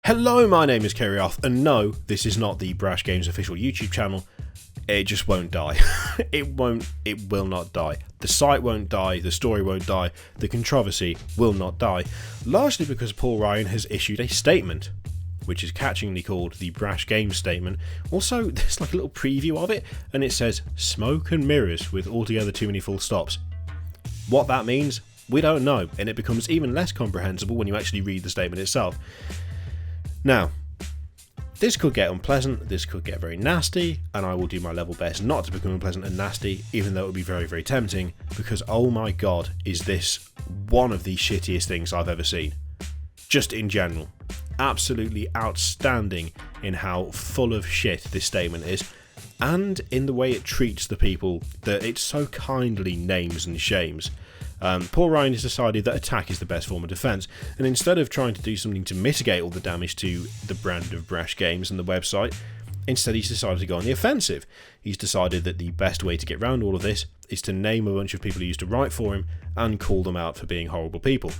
Hello, my name is Kerrioth, and no, this is not the Brash Games official YouTube channel. It just won't die. It will not die. The site won't die, the story won't die, the controversy will not die, largely because Paul Ryan has issued a statement, which is catchingly called the Brash Games statement. Also, there's like a little preview of it, and it says, "Smoke and mirrors with altogether too many full stops." What that means, we don't know, and it becomes even less comprehensible when you actually read the statement itself. Now, this could get unpleasant, this could get very nasty, and I will do my level best not to become unpleasant and nasty, even though it would be very, very tempting, because oh my god, is this one of the shittiest things I've ever seen. Just in general. Absolutely outstanding in how full of shit this statement is, and in the way it treats the people that it so kindly names and shames. Paul Ryan has decided that attack is the best form of defence, and instead of trying to do something to mitigate all the damage to the brand of Brash Games and the website, instead he's decided to go on the offensive. He's decided that the best way to get around all of this is to name a bunch of people who used to write for him and call them out for being horrible people.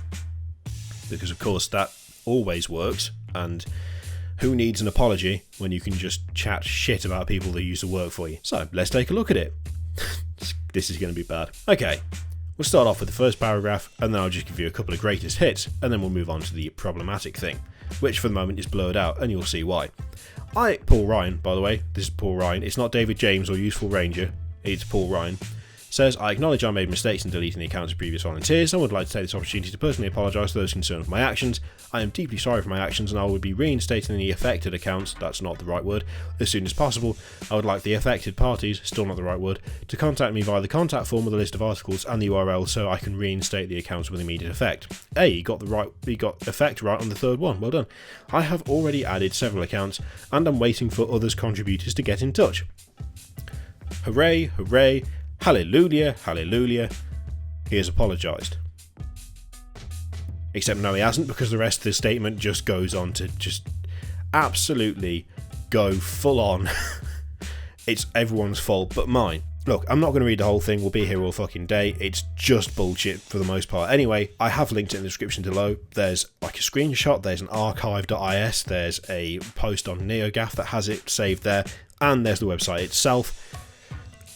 Because of course that always works, and who needs an apology when you can just chat shit about people that used to work for you? So let's take a look at it. This is going to be bad. Okay. We'll start off with the first paragraph, and then I'll just give you a couple of greatest hits, and then we'll move on to the problematic thing, which for the moment is blurred out, and you'll see why. Paul Ryan, by the way, this is Paul Ryan, it's not David James or Useful Ranger, it's Paul Ryan, says, "I acknowledge I made mistakes in deleting the accounts of previous volunteers and would like to take this opportunity to personally apologise to those concerned with my actions. I am deeply sorry for my actions and I will be reinstating the affected accounts," that's not the right word, "as soon as possible. I would like the affected parties," still not the right word, "to contact me via the contact form with a list of articles and the URL so I can reinstate the accounts with immediate effect." He got effect right on the third one, well done. "I have already added several accounts and I'm waiting for others contributors to get in touch." Hooray, hooray. Hallelujah, hallelujah, he has apologised. Except no, he hasn't, because the rest of the statement just goes on to just absolutely go full on. It's everyone's fault but mine. Look, I'm not going to read the whole thing, we'll be here all fucking day, it's just bullshit for the most part. Anyway, I have linked it in the description below. There's like a screenshot, there's an archive.is, there's a post on NeoGAF that has it saved there, and there's the website itself.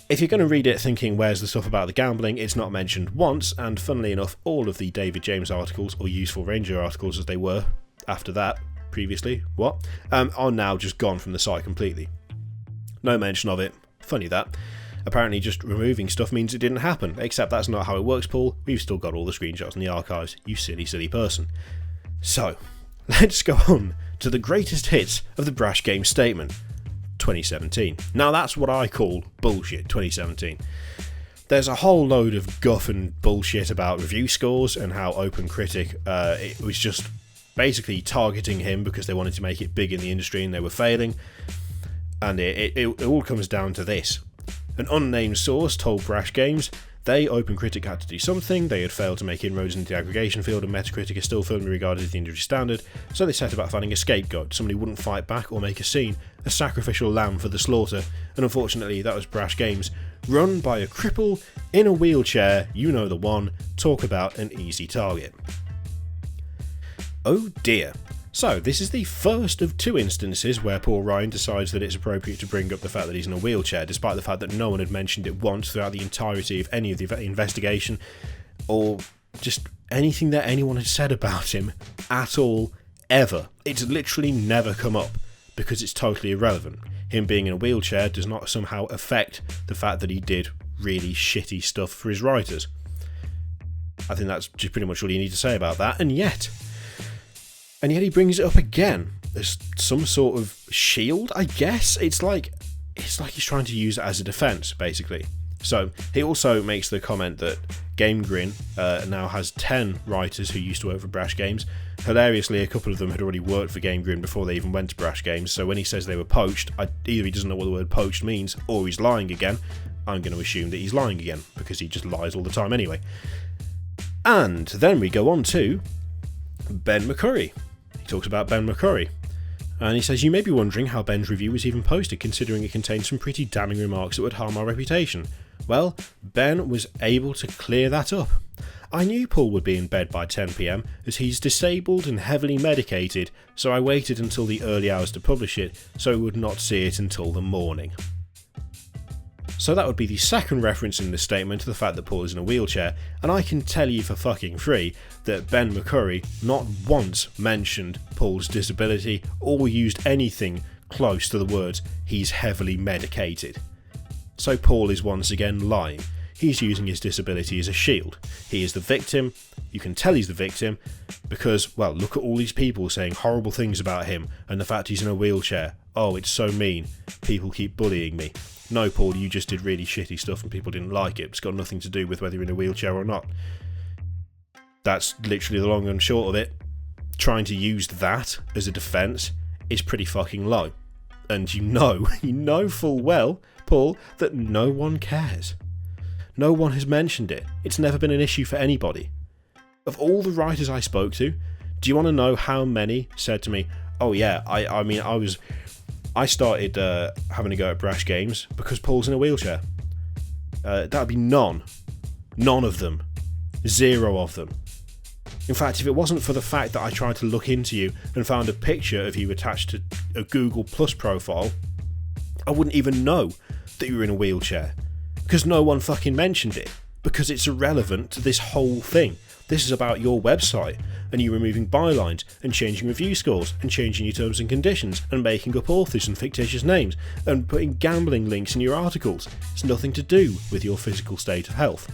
If you're going to read it thinking where's the stuff about the gambling, it's not mentioned once, and funnily enough, all of the David James articles, or Useful Ranger articles as they were after that, previously, are now just gone from the site completely. No mention of it, funny that. Apparently just removing stuff means it didn't happen, except that's not how it works, Paul. We've still got all the screenshots in the archives, you silly, silly person. So, let's go on to the greatest hits of the Brash Games statement. 2017. Now that's what I call bullshit 2017. There's a whole load of guff and bullshit about review scores and how OpenCritic it was just basically targeting him because they wanted to make it big in the industry and they were failing. And it all comes down to this. An unnamed source told Brash Games they, OpenCritic, had to do something. They had failed to make inroads into the aggregation field, and Metacritic is still firmly regarded as the industry standard, so they set about finding a scapegoat, somebody who wouldn't fight back or make a scene, a sacrificial lamb for the slaughter, and unfortunately that was Brash Games, run by a cripple, in a wheelchair, you know the one, talk about an easy target. Oh dear. So, this is the first of two instances where Paul Ryan decides that it's appropriate to bring up the fact that he's in a wheelchair, despite the fact that no one had mentioned it once throughout the entirety of any of the investigation, or just anything that anyone had said about him at all, ever. It's literally never come up, because it's totally irrelevant. Him being in a wheelchair does not somehow affect the fact that he did really shitty stuff for his writers. I think that's just pretty much all you need to say about that, and yet he brings it up again as some sort of shield, I guess. It's like he's trying to use it as a defense, basically. So he also makes the comment that GameGrin now has 10 writers who used to work for Brash Games. Hilariously, a couple of them had already worked for GameGrin before they even went to Brash Games, so when he says they were poached, either he doesn't know what the word poached means, or he's lying again. I'm going to assume that he's lying again, because he just lies all the time anyway. And then we go on to Ben McCurry. He talks about Ben McCurry, and he says, "You may be wondering how Ben's review was even posted, considering it contains some pretty damning remarks that would harm our reputation. Well, Ben was able to clear that up. I knew Paul would be in bed by 10 PM as he's disabled and heavily medicated, so I waited until the early hours to publish it so I would not see it until the morning. So that would be the second reference in this statement to the fact that Paul is in a wheelchair, and I can tell you for fucking free that Ben McCurry not once mentioned Paul's disability or used anything close to the words "he's heavily medicated." So Paul is once again lying. He's using his disability as a shield. He is the victim. You can tell he's the victim because, well, look at all these people saying horrible things about him and the fact he's in a wheelchair. Oh, it's so mean. People keep bullying me. No, Paul, you just did really shitty stuff and people didn't like it. It's got nothing to do with whether you're in a wheelchair or not. That's literally the long and short of it. Trying to use that as a defence is pretty fucking low. And you know full well, Paul, that no one cares. No one has mentioned it. It's never been an issue for anybody. Of all the writers I spoke to, do you want to know how many said to me, oh yeah, I started having a go at Brash Games because Paul's in a wheelchair? That would be none. None of them. Zero of them. In fact, if it wasn't for the fact that I tried to look into you and found a picture of you attached to a Google Plus profile, I wouldn't even know that you were in a wheelchair. Because no one fucking mentioned it. Because it's irrelevant to this whole thing. This is about your website, and you removing bylines, and changing review scores, and changing your terms and conditions, and making up authors and fictitious names, and putting gambling links in your articles. It's nothing to do with your physical state of health.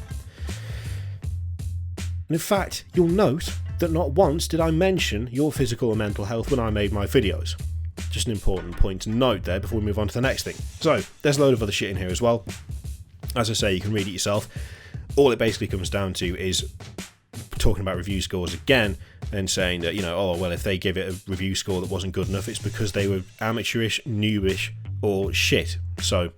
And in fact, you'll note that not once did I mention your physical or mental health when I made my videos. Just an important point to note there before we move on to the next thing. So, there's a load of other shit in here as well. As I say, you can read it yourself. All it basically comes down to is talking about review scores again and saying that, oh, well, if they give it a review score that wasn't good enough, it's because they were amateurish, noobish, or shit. So,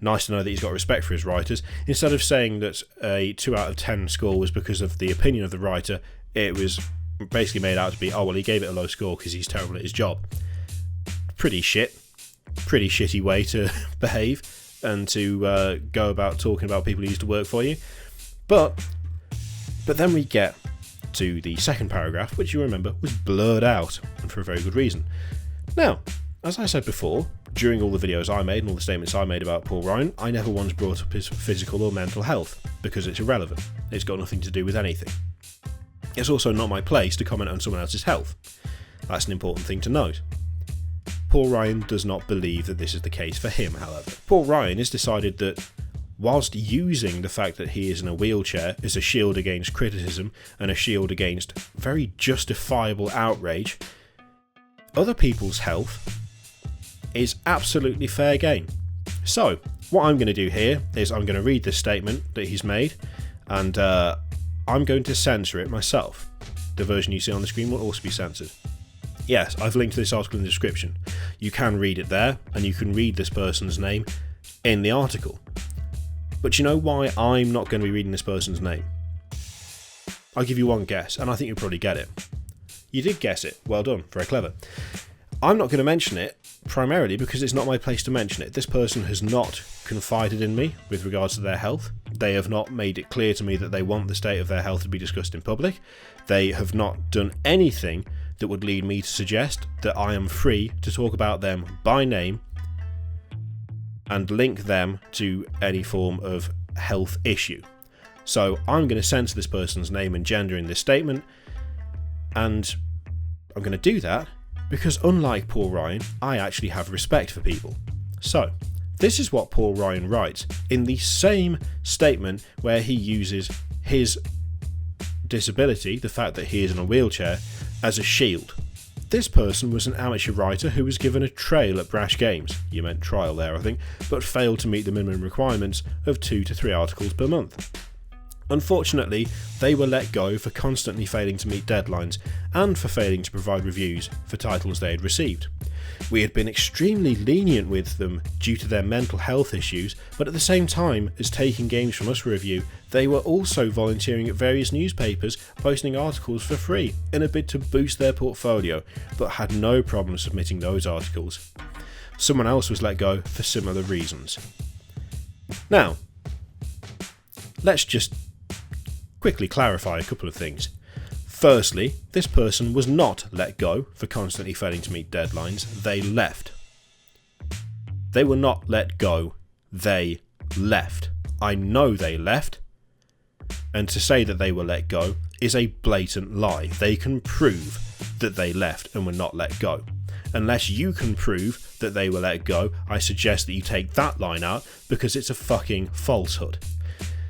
nice to know that he's got respect for his writers. Instead of saying that a 2 out of 10 score was because of the opinion of the writer, it was basically made out to be, oh, well, he gave it a low score because he's terrible at his job. Pretty shitty way to behave and to go about talking about people who used to work for you. But then we get to the second paragraph, which you remember was blurred out, and for a very good reason. Now, as I said before, during all the videos I made and all the statements I made about Paul Ryan, I never once brought up his physical or mental health, because it's irrelevant. It's got nothing to do with anything. It's also not my place to comment on someone else's health. That's an important thing to note. Paul Ryan does not believe that this is the case for him, however. Paul Ryan has decided that whilst using the fact that he is in a wheelchair as a shield against criticism and a shield against very justifiable outrage, other people's health is absolutely fair game. So, what I'm going to do here is I'm going to read this statement that he's made, and I'm going to censor it myself. The version you see on the screen will also be censored. Yes, I've linked to this article in the description. You can read it there, and you can read this person's name in the article. But you know why I'm not going to be reading this person's name? I'll give you one guess, and I think you'll probably get it. You did guess it. Well done. Very clever. I'm not going to mention it, primarily because it's not my place to mention it. This person has not confided in me with regards to their health. They have not made it clear to me that they want the state of their health to be discussed in public. They have not done anything that would lead me to suggest that I am free to talk about them by name and link them to any form of health issue. So I'm going to censor this person's name and gender in this statement, and I'm going to do that because unlike Paul Ryan, I actually have respect for people. So, this is what Paul Ryan writes in the same statement where he uses his disability, the fact that he is in a wheelchair, as a shield. This person was an amateur writer who was given a trail at Brash Games, you meant trial there I think, but failed to meet the minimum requirements of 2 to 3 articles per month. Unfortunately, they were let go for constantly failing to meet deadlines and for failing to provide reviews for titles they had received. We had been extremely lenient with them due to their mental health issues, but at the same time as taking games from us for review, they were also volunteering at various newspapers, posting articles for free in a bid to boost their portfolio, but had no problem submitting those articles. Someone else was let go for similar reasons. Now, let's just quickly clarify a couple of things. Firstly, this person was not let go for constantly failing to meet deadlines. They left. They were not let go. They left. I know they left. And to say that they were let go is a blatant lie. They can prove that they left and were not let go. Unless you can prove that they were let go, I suggest that you take that line out because it's a fucking falsehood.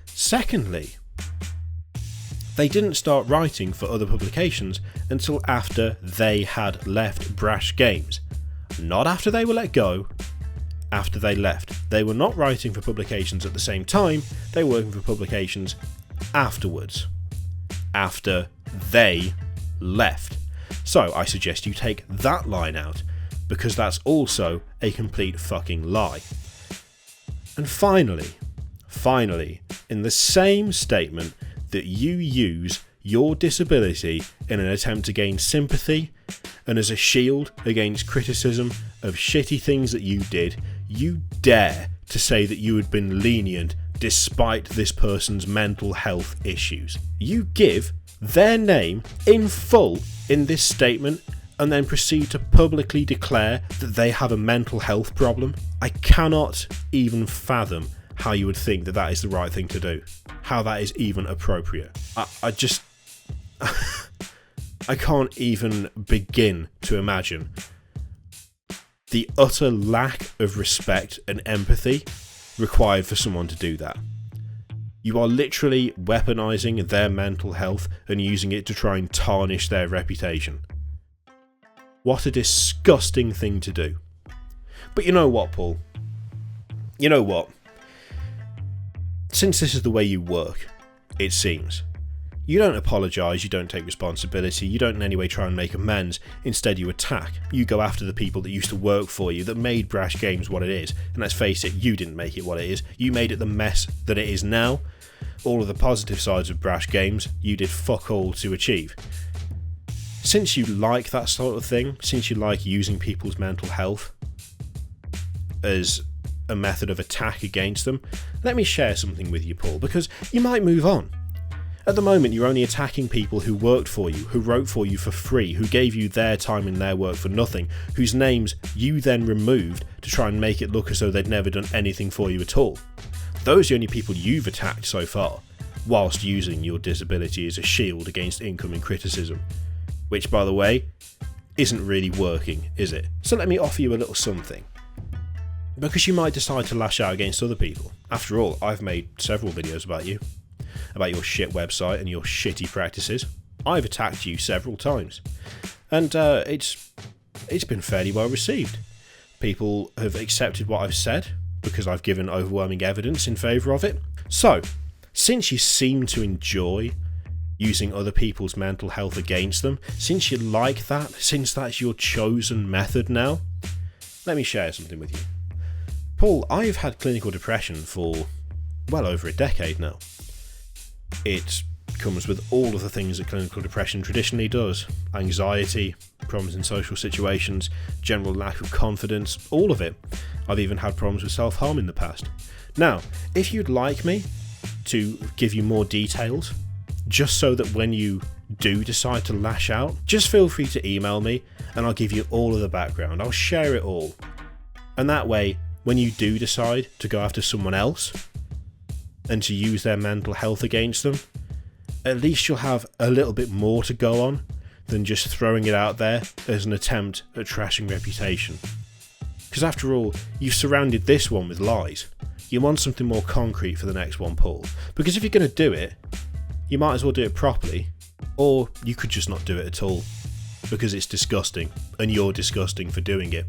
Secondly, they didn't start writing for other publications until after they had left Brash Games. Not after they were let go, after they left. They were not writing for publications at the same time, they were working for publications afterwards. After they left. So I suggest you take that line out, because that's also a complete fucking lie. And finally, in the same statement that you use your disability in an attempt to gain sympathy and as a shield against criticism of shitty things that you did, you dare to say that you had been lenient despite this person's mental health issues. You give their name in full in this statement and then proceed to publicly declare that they have a mental health problem. I cannot even fathom how you would think that that is the right thing to do. How that is even appropriate. I just... I can't even begin to imagine the utter lack of respect and empathy required for someone to do that. You are literally weaponizing their mental health and using it to try and tarnish their reputation. What a disgusting thing to do. But you know what, Paul? You know what? Since this is the way you work, it seems, you don't apologise, you don't take responsibility, you don't in any way try and make amends, instead you attack. You go after the people that used to work for you, that made Brash Games what it is, and let's face it, you didn't make it what it is, you made it the mess that it is now. All of the positive sides of Brash Games, you did fuck all to achieve. Since you like that sort of thing, since you like using people's mental health as a method of attack against them, let me share something with you, Paul, because you might move on. At the moment, you're only attacking people who worked for you, who wrote for you for free, who gave you their time and their work for nothing, whose names you then removed to try and make it look as though they'd never done anything for you at all. Those are the only people you've attacked so far, whilst using your disability as a shield against incoming criticism. Which, by the way, isn't really working, is it? So let me offer you a little something. Because you might decide to lash out against other people. After all, I've made several videos about you. About your shit website and your shitty practices. I've attacked you several times. And it's been fairly well received. People have accepted what I've said because I've given overwhelming evidence in favour of it. So, since you seem to enjoy using other people's mental health against them, since you like that, since that's your chosen method now, let me share something with you. Paul, I've had clinical depression for well over a decade now. It comes with all of the things that clinical depression traditionally does. Anxiety, problems in social situations, general lack of confidence, all of it. I've even had problems with self-harm in the past. Now, if you'd like me to give you more details, just so that when you do decide to lash out, just feel free to email me and I'll give you all of the background. I'll share it all. And that way, when you do decide to go after someone else and to use their mental health against them, at least you'll have a little bit more to go on than just throwing it out there as an attempt at trashing reputation. Because after all, you've surrounded this one with lies. You want something more concrete for the next one, Paul. Because if you're going to do it, you might as well do it properly, or you could just not do it at all. Because it's disgusting, and you're disgusting for doing it.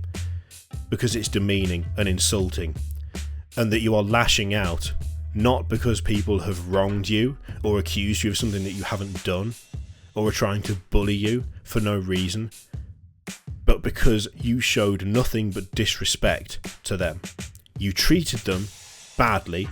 Because it's demeaning and insulting, and that you are lashing out not because people have wronged you or accused you of something that you haven't done or are trying to bully you for no reason, but because you showed nothing but disrespect to them. You treated them badly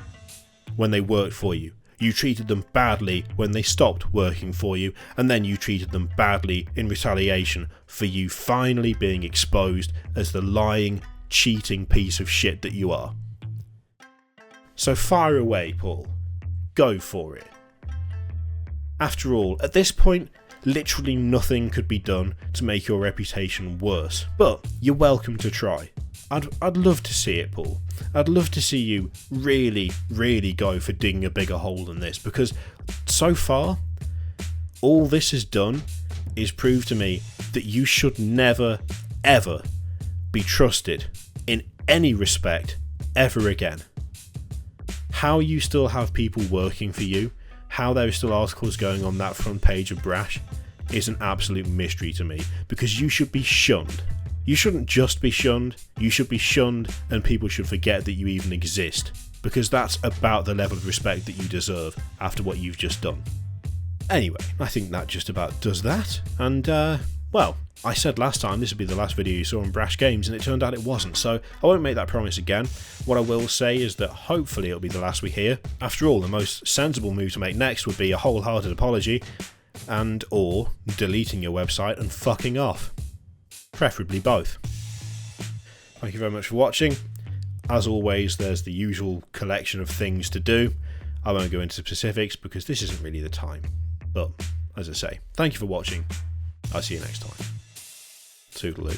when they worked for you. You treated them badly when they stopped working for you, and then you treated them badly in retaliation for you finally being exposed as the lying, cheating piece of shit that you are. So fire away, Paul. Go for it. After all, at this point, literally nothing could be done to make your reputation worse. But you're welcome to try. I'd love to see it, Paul. I'd love to see you really, really go for digging a bigger hole than this, because so far, all this has done is prove to me that you should never, ever be trusted in any respect ever again. How you still have people working for you, how there are still articles going on that front page of Brash, is an absolute mystery to me, because you should be shunned. You shouldn't just be shunned, you should be shunned and people should forget that you even exist, because that's about the level of respect that you deserve after what you've just done. Anyway, I think that just about does that, and well, I said last time this would be the last video you saw on Brash Games, and it turned out it wasn't, so I won't make that promise again. What I will say is that hopefully it'll be the last we hear. After all, the most sensible move to make next would be a wholehearted apology, and or deleting your website and fucking off. Preferably both. Thank you very much for watching. As always, there's the usual collection of things to do. I won't go into specifics because this isn't really the time. But, as I say, thank you for watching. I'll see you next time. Toodaloo.